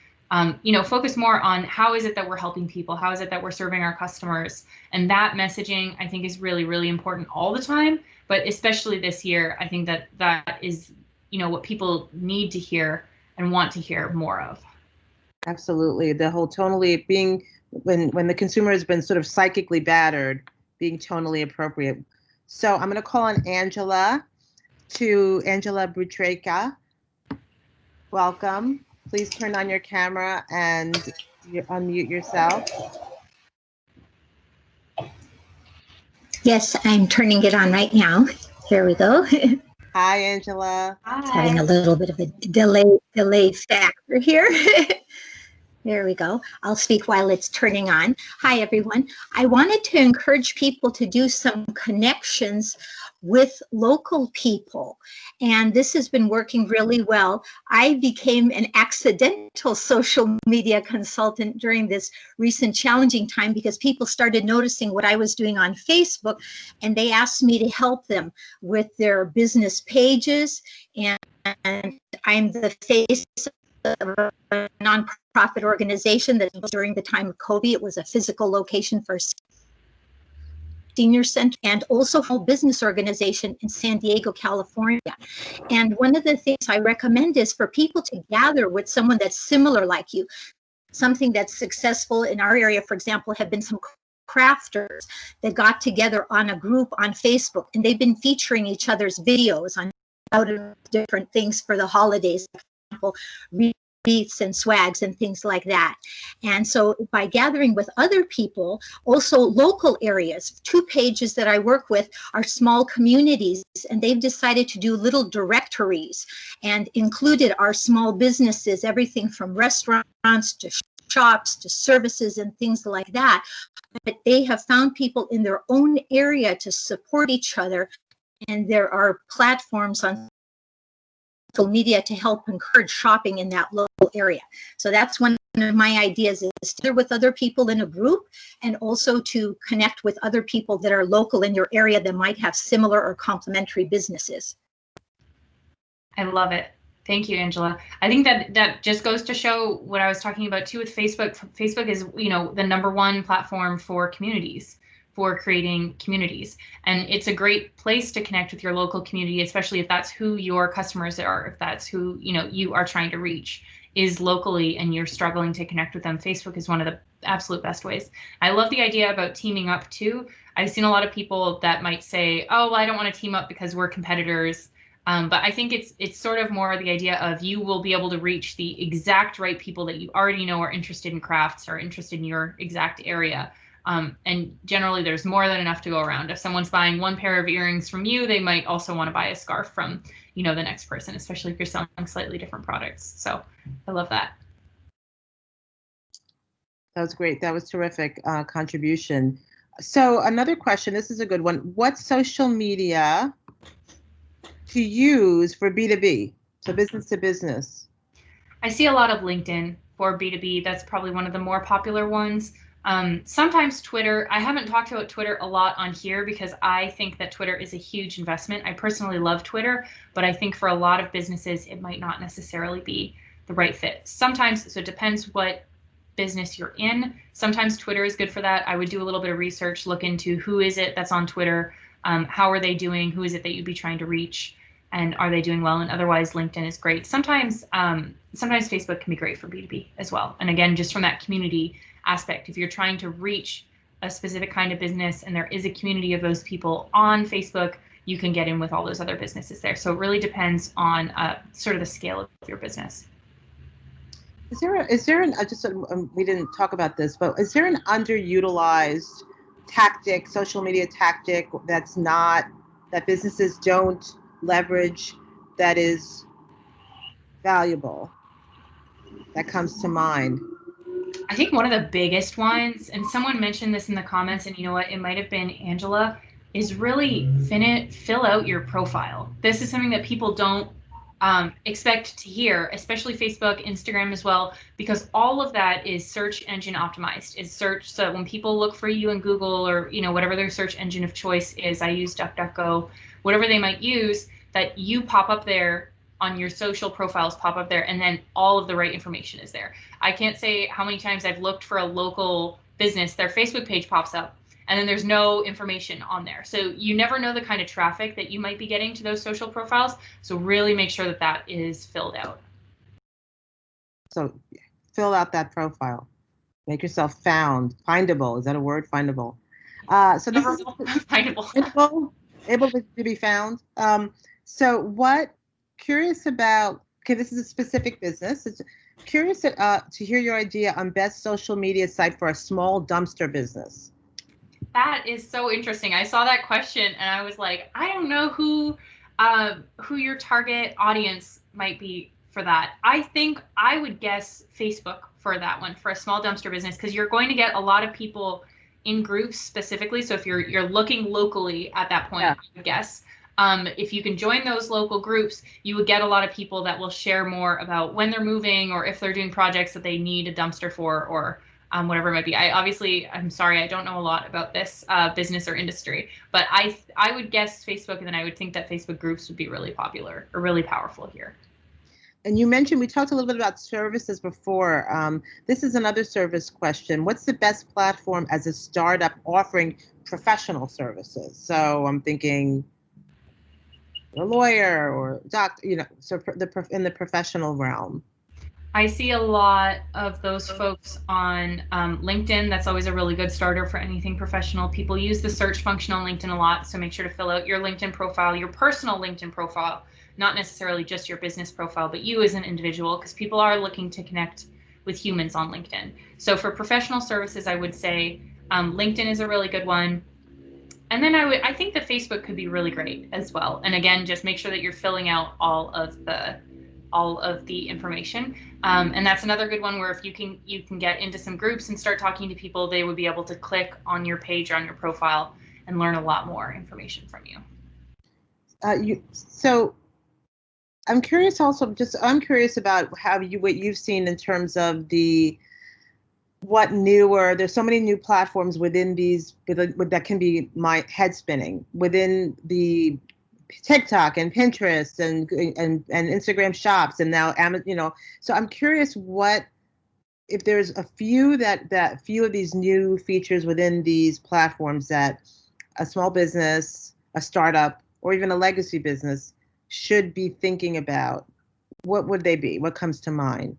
You know, focus more on how is it that we're helping people? How is it that we're serving our customers? And that messaging, I think, is really, really important all the time. But especially this year, I think that is, you know, what people need to hear and want to hear more of. Absolutely. The whole tonally being, when the consumer has been sort of psychically battered, being tonally appropriate. So I'm going to call on Angela Butreka. Welcome. Please turn on your camera and unmute yourself. Yes, I'm turning it on right now. Here we go. Hi, Angela. Hi. It's having a little bit of a delay factor here. There we go. I'll speak while it's turning on. Hi, everyone. I wanted to encourage people to do some connections with local people, and this has been working really well. I became an accidental social media consultant during this recent challenging time because people started noticing what I was doing on Facebook, and they asked me to help them with their business pages, and I'm the face of a nonprofit organization that during the time of COVID, it was a physical location for senior center, and also a business organization in San Diego, California. And one of the things I recommend is for people to gather with someone that's similar like you, something that's successful in our area, for example, have been some crafters that got together on a group on Facebook, and they've been featuring each other's videos on how to do different things for the holidays. For example, wreaths and swags and things like that. And so by gathering with other people, also local areas, 2 pages that I work with are small communities, and they've decided to do little directories and included our small businesses, everything from restaurants to shops to services and things like that. But they have found people in their own area to support each other, and there are platforms on social media to help encourage shopping in that local area. So that's one of my ideas, is to with other people in a group, and also to connect with other people that are local in your area that might have similar or complementary businesses. I love it. Thank you, Angela. I think that just goes to show what I was talking about too with Facebook. Facebook is, the #1 platform for communities, for creating communities. And it's a great place to connect with your local community, especially if that's who your customers are, if that's who, you are trying to reach is locally and you're struggling to connect with them. Facebook is one of the absolute best ways. I love the idea about teaming up too. I've seen a lot of people that might say, oh, well, I don't want to team up because we're competitors. But I think it's sort of more the idea of you will be able to reach the exact right people that you already know are interested in crafts or interested in your exact area. And generally there's more than enough to go around. If someone's buying 1 pair of earrings from you, they might also want to buy a scarf from, the next person, especially if you're selling slightly different products. So I love that. That was great. That was terrific contribution. So another question, this is a good one. What social media to use for B2B, so business to business? I see a lot of LinkedIn for B2B. That's probably one of the more popular ones. Sometimes Twitter. I haven't talked about Twitter a lot on here because I think that Twitter is a huge investment. I personally love Twitter, but I think for a lot of businesses, it might not necessarily be the right fit. Sometimes, so it depends what business you're in. Sometimes Twitter is good for that. I would do a little bit of research, look into who is it that's on Twitter, how are they doing, who is it that you'd be trying to reach, and are they doing well? And otherwise, LinkedIn is great. Sometimes Facebook can be great for B2B as well. And again, just from that community aspect, if you're trying to reach a specific kind of business and there is a community of those people on Facebook, you can get in with all those other businesses there. So it really depends on sort of the scale of your business. Is there an we didn't talk about this, but is there an underutilized tactic, social media tactic that businesses don't leverage, that is valuable, that comes to mind? I think one of the biggest ones, and someone mentioned this in the comments, and you know what, it might have been Angela, is really fill out your profile. This is something that people don't expect to hear, especially Facebook, Instagram as well, because all of that is search engine optimized. Is search, so when people look for you in Google or whatever their search engine of choice is, I use DuckDuckGo, whatever they might use, that you pop up there on your social profiles, pop up there, and then all of the right information is there. I can't say how many times I've looked for a local business, their Facebook page pops up, and then there's no information on there. So you never know the kind of traffic that you might be getting to those social profiles. So really make sure that that is filled out. So fill out that profile. Make yourself findable. Is that a word? Findable. So this is findable, able to be found. Curious about, okay, this is a specific business. It's curious to hear your idea on best social media site for a small dumpster business. That is so interesting. I saw that question and I was like, I don't know who your target audience might be for that. I think I would guess Facebook for that one, for a small dumpster business, because you're going to get a lot of people in groups specifically. So if you're looking locally at that point, yeah. I would guess. If you can join those local groups, you would get a lot of people that will share more about when they're moving or if they're doing projects that they need a dumpster for, or whatever it might be. I'm sorry, I don't know a lot about this business or industry, but I would guess Facebook, and then I would think that Facebook groups would be really popular or really powerful here. And you mentioned, we talked a little bit about services before. This is another service question. What's the best platform as a startup offering professional services? So I'm thinking a lawyer or doctor, so in the professional realm. I see a lot of those folks on LinkedIn. That's always a really good starter for anything professional. People use the search function on LinkedIn a lot, so make sure to fill out your LinkedIn profile, your personal LinkedIn profile, not necessarily just your business profile, but you as an individual, because people are looking to connect with humans on LinkedIn. So for professional services, I would say LinkedIn is a really good one. And then I think that Facebook could be really great as well. And again, just make sure that you're filling out all of the information. And that's another good one where if you can get into some groups and start talking to people, they would be able to click on your page or on your profile and learn a lot more information from you. So I'm curious also, I'm curious about what you've seen in terms of there's so many new platforms within these that can be my head spinning within the TikTok and Pinterest and Instagram shops and now Amazon, so I'm curious if there's a few of these new features within these platforms that a small business, a startup, or even a legacy business should be thinking about. What would they be? What comes to mind?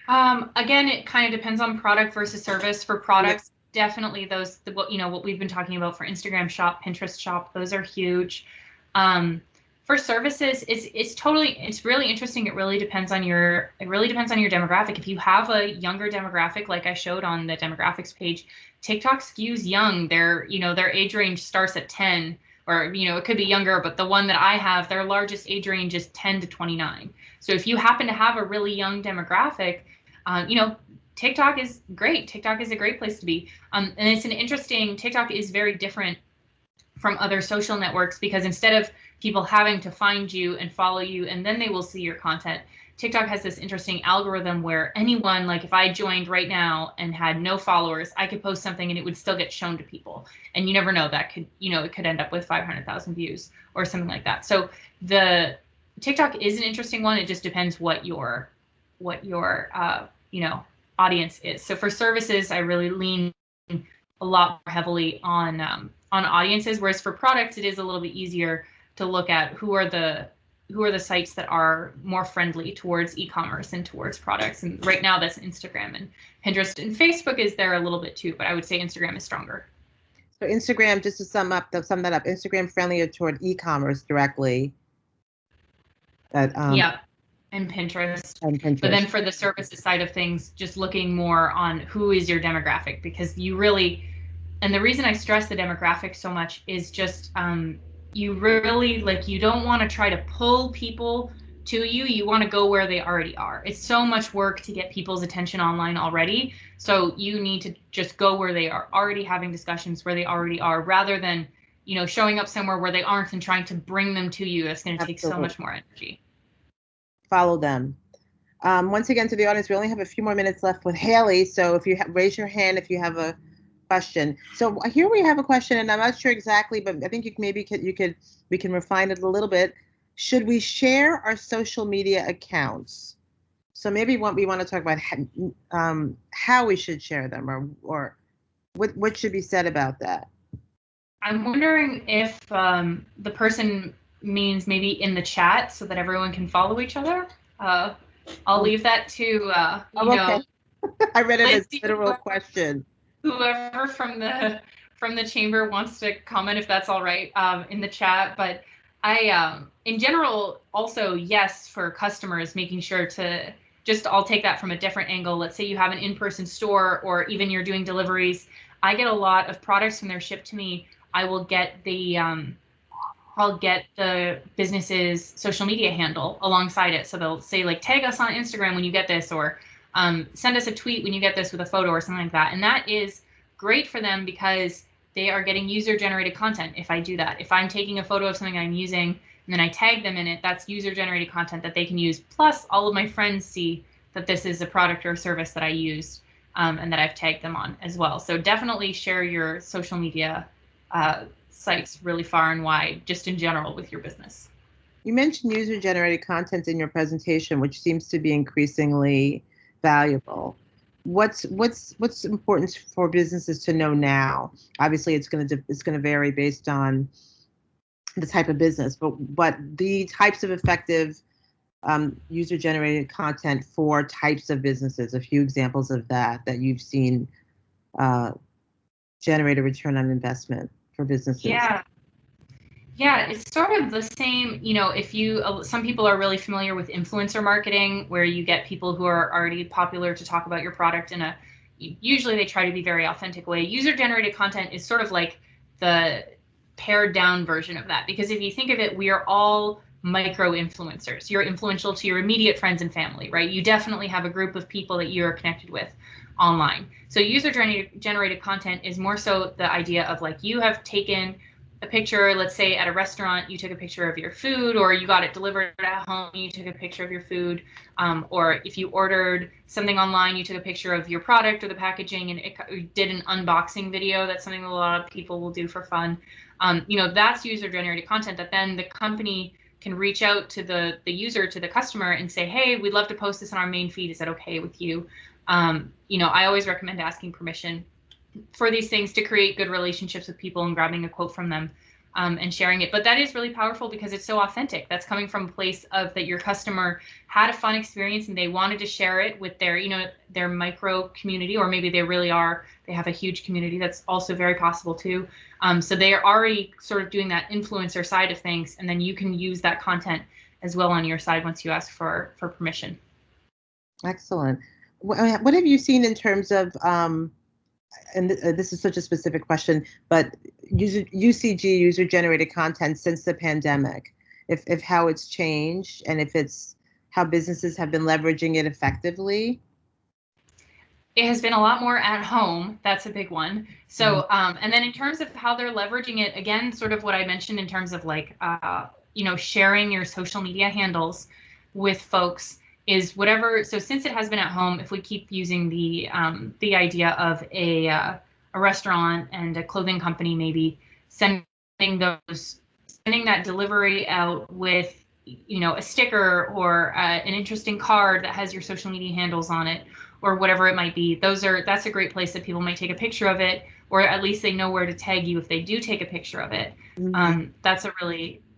Again, it kind of depends on product versus service. For products, definitely what we've been talking about for Instagram Shop, Pinterest Shop, those are huge. For services, it's really interesting. It really depends on your demographic. If you have a younger demographic, like I showed on the demographics page, TikTok skews young. Their age range starts at 10, or it could be younger, but the one that I have, their largest age range is 10 to 29. So if you happen to have a really young demographic, TikTok is great. TikTok is a great place to be. And TikTok is very different from other social networks because instead of people having to find you and follow you and then they will see your content, TikTok has this interesting algorithm where anyone, like if I joined right now and had no followers, I could post something and it would still get shown to people. And you never know, that could, it could end up with 500,000 views or something like that. So the TikTok is an interesting one. It just depends what your audience is. So for services, I really lean a lot more heavily on audiences, whereas for products, it is a little bit easier to look at who are the sites that are more friendly towards e-commerce and towards products. And right now that's Instagram and Pinterest, and Facebook is there a little bit too, but I would say Instagram is stronger. So Instagram, just to sum that up, Instagram friendlier toward e-commerce directly. Yeah. And Pinterest. But then for the services side of things, just looking more on who is your demographic, because and the reason I stress the demographic so much is just you don't want to try to pull people to you. You want to go where they already are. It's so much work to get people's attention online already. So you need to just go where they are already having discussions, where they already are, rather than, showing up somewhere where they aren't and trying to bring them to you. That's going to take so much more energy. Follow them. Once again, to the audience, we only have a few more minutes left with Hailley. So if you raise your hand if you have a question. So here we have a question, and I'm not sure exactly, but I think we can refine it a little bit. Should we share our social media accounts? So maybe we want to talk about how we should share them, or what should be said about that. I'm wondering if the person means maybe in the chat so that everyone can follow each other. I'll leave that to okay. I read it as a literal question. Whoever from the chamber wants to comment, if that's all right, in the chat. But I in general also, yes, for customers, making sure to I'll take that from a different angle. Let's say you have an in-person store, or even you're doing deliveries. I get a lot of products when they're shipped to me. I will get I'll get the business's social media handle alongside it. So they'll say, like, tag us on Instagram when you get this, or send us a tweet when you get this with a photo or something like that. And that is great for them because they are getting user-generated content if I do that. If I'm taking a photo of something I'm using and then I tag them in it, that's user-generated content that they can use. Plus, all of my friends see that this is a product or service that I used and that I've tagged them on as well. So definitely share your social media sites really far and wide, just in general with your business. You mentioned user-generated content in your presentation, which seems to be increasingly valuable. What's important for businesses to know now? Obviously, it's going to vary based on the type of business, but the types of effective user-generated content for types of businesses. A few examples of that you've seen generate a return on investment for businesses. Yeah, it's sort of the same, if you, some people are really familiar with influencer marketing, where you get people who are already popular to talk about your product usually they try to be very authentic way. User-generated content is sort of like the pared down version of that, because if you think of it, we are all micro influencers. You're influential to your immediate friends and family, right? You definitely have a group of people that you're connected with online. So user-generated content is more so the idea of like, you have taken a picture, let's say at a restaurant, you took a picture of your food, or you got it delivered at home, you took a picture of your food, or if you ordered something online, you took a picture of your product or the packaging and it did an unboxing video. That's something a lot of people will do for fun. That's user-generated content that then the company can reach out to the user, to the customer, and say, hey, we'd love to post this on our main feed. Is that okay with you? I always recommend asking permission for these things to create good relationships with people and grabbing a quote from them and sharing it. But that is really powerful because it's so authentic. That's coming from a place of that your customer had a fun experience and they wanted to share it with their micro community, or maybe they have a huge community. That's also very possible too. So they are already sort of doing that influencer side of things, and then you can use that content as well on your side once you ask for permission. Excellent. What have you seen in terms of and this is such a specific question, but UCG, user-generated content, since the pandemic, if how it's changed and if it's how businesses have been leveraging it effectively? It has been a lot more at home. That's a big one. So, and then in terms of how they're leveraging it, again, sort of what I mentioned in terms of like, sharing your social media handles with folks is whatever. So since it has been at home, if we keep using the idea of a restaurant and a clothing company, maybe sending that delivery out with, a sticker or an interesting card that has your social media handles on it, or whatever it might be. That's a great place that people might take a picture of it, or at least they know where to tag you if they do take a picture of it.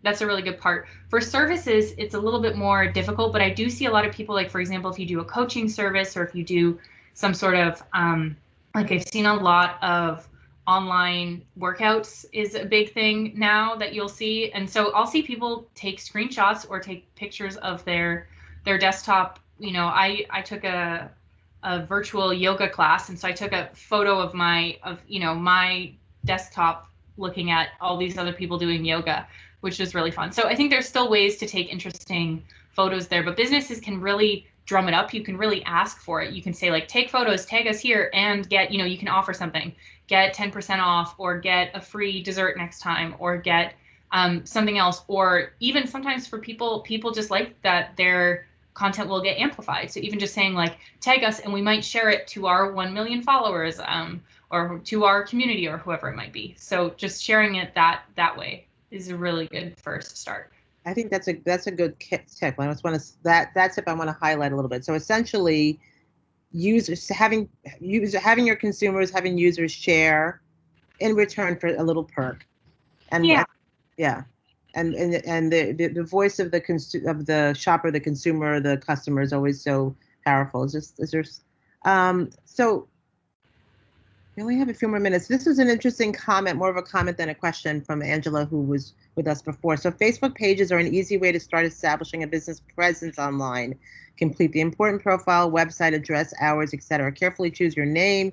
That's a really good part. For services, it's a little bit more difficult, but I do see a lot of people, like, for example, if you do a coaching service or if you do some sort of, like I've seen a lot of online workouts is a big thing now that you'll see. And so I'll see people take screenshots or take pictures of their desktop. I took a virtual yoga class, and so I took a photo of my desktop looking at all these other people doing yoga, which was really fun. So I think there's still ways to take interesting photos there, but businesses can really drum it up. You can really ask for it. You can say, like, take photos, tag us here, and get, you can offer something, get 10% off, or get a free dessert next time, or get something else. Or even sometimes for people just like that their content will get amplified. So even just saying, like, tag us and we might share it to our 1 million followers, or to our community, or whoever it might be. So just sharing it that way is a really good first start. I think that's a good tip. I just want to that tip I want to highlight a little bit. So essentially, having your consumers, having users share in return for a little perk, and and the voice of the shopper, the consumer, the customer is always so powerful. So we only have a few more minutes. This was an interesting comment, more of a comment than a question, from Angela, who was with us before. So Facebook pages are an easy way to start establishing a business presence online. Complete the important profile, website address, hours, etc. Carefully choose your name,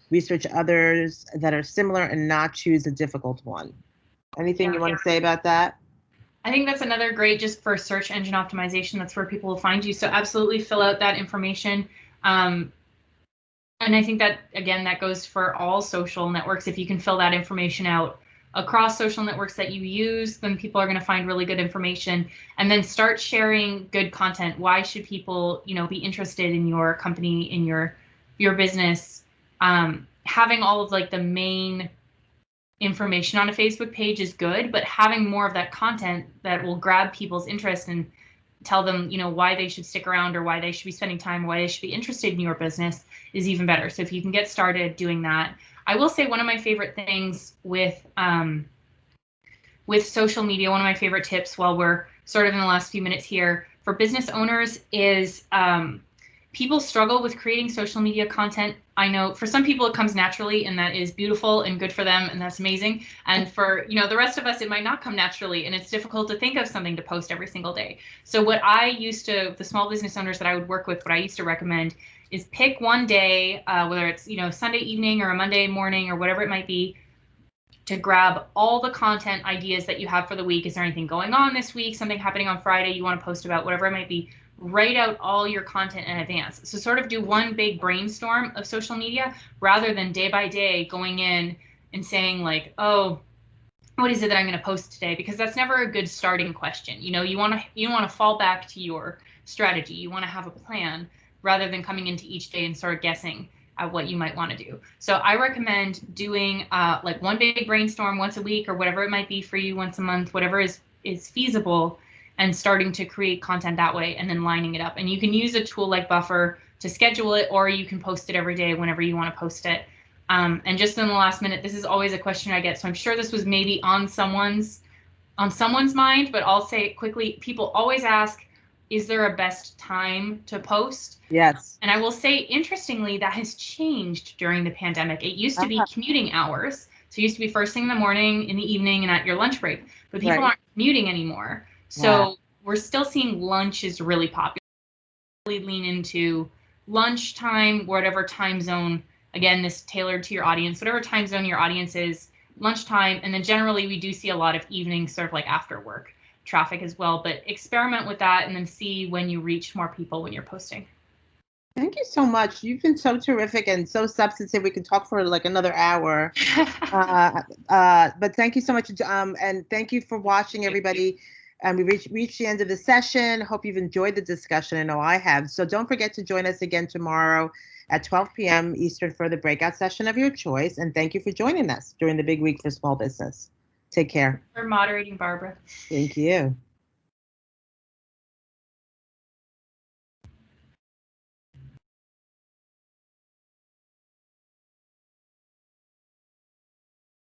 research others that are similar, and not choose a difficult one. Anything you want to say about that? I think that's another great, just for search engine optimization, that's where people will find you. So absolutely fill out that information. And I think that, again, that goes for all social networks. If you can fill that information out across social networks that you use, then people are going to find really good information. And then start sharing good content. Why should people, be interested in your company, in your business? Having all of, like, the main information on a Facebook page is good, but having more of that content that will grab people's interest and tell them, why they should stick around, or why they should be spending time, why they should be interested in your business, is even better. So if you can get started doing that. I will say one of my favorite things with social media, one of my favorite tips while we're sort of in the last few minutes here for business owners is people struggle with creating social media content. I know for some people it comes naturally, and that is beautiful and good for them, and that's amazing. And for, you know, the rest of us, it might not come naturally, and it's difficult to think of something to post every single day. So what I used to, the small business owners that I would work with, what I used to recommend is pick one day, whether it's, you know, Sunday evening or a Monday morning or whatever it might be, to grab all the content ideas that you have for the week. Is there anything going on this week? Something happening on Friday you want to post about, whatever it might be. Write out all your content in advance. So sort of do one big brainstorm of social media rather than day by day going in and saying like, oh, what is it that I'm going to post today? Because that's never a good starting question. You know, you want to fall back to your strategy. You want to have a plan rather than coming into each day and sort of guessing at what you might want to do. So I recommend doing like one big brainstorm once a week or whatever it might be for you, once a month, whatever is feasible, and starting to create content that way and then lining it up. And you can use a tool like Buffer to schedule it, or you can post it every day whenever you want to post it. And just in the last minute, this is always a question I get, so I'm sure this was maybe on someone's mind, but I'll say it quickly. People always ask, is there a best time to post? Yes. And I will say, interestingly, that has changed during the pandemic. It used to be commuting hours. So it used to be first thing in the morning, in the evening, and at your lunch break. But people aren't commuting anymore. So we're still seeing lunch is really popular. Really lean into lunchtime, whatever time zone. Again, this tailored to your audience, whatever time zone your audience is, lunchtime. And then generally we do see a lot of evening, sort of like after work traffic as well. But experiment with that and then see when you reach more people when you're posting. Thank you so much. You've been so terrific and so substantive. We could talk for like another hour. But thank you so much. And thank you for watching, everybody. And we reached the end of the session. Hope you've enjoyed the discussion. I know I have. So don't forget to join us again tomorrow at 12 p.m. Eastern for the breakout session of your choice. And thank you for joining us during the big week for small business. Take care. For moderating, Barbara. Thank you.